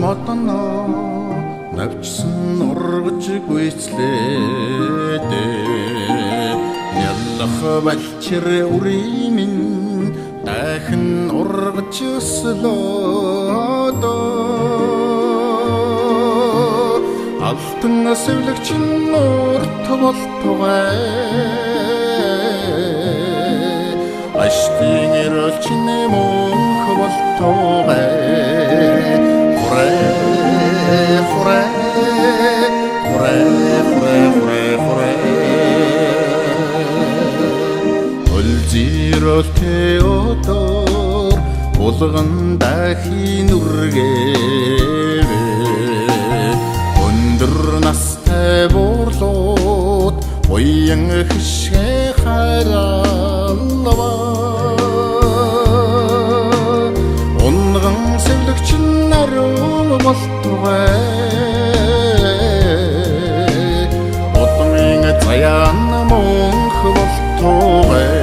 модно навчсан ургаж гүйцлээд яллах балчир үрийн дахин ургаж өслөөд алтан сэвлэгч нурт болтугай аштын эрэлчин мөнх болтугай Теодор улган дахин үргээвэ өндөр настай буурлууд уян хишгэ харалва унган сэвлэгч наруу болтугай утмын заяан мөнх болтугай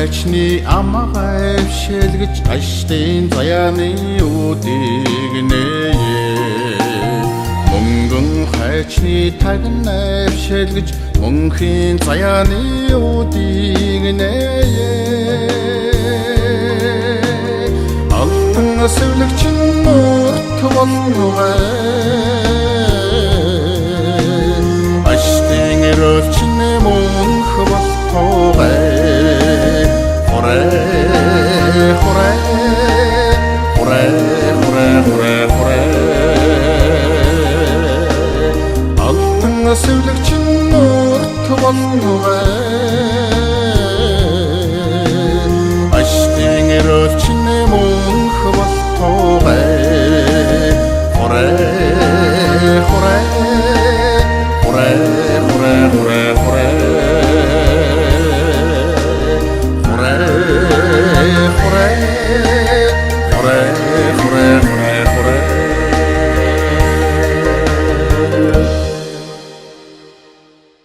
хайчны амгай шэлгэж аштын заяаны үдийг нээ мөнгөн хайчны тагнай шэлгэж мөнхийн заяаны үдийг нээ алтан сэвлэгч нурт болтугай аштын эрэлч мөнх болтугай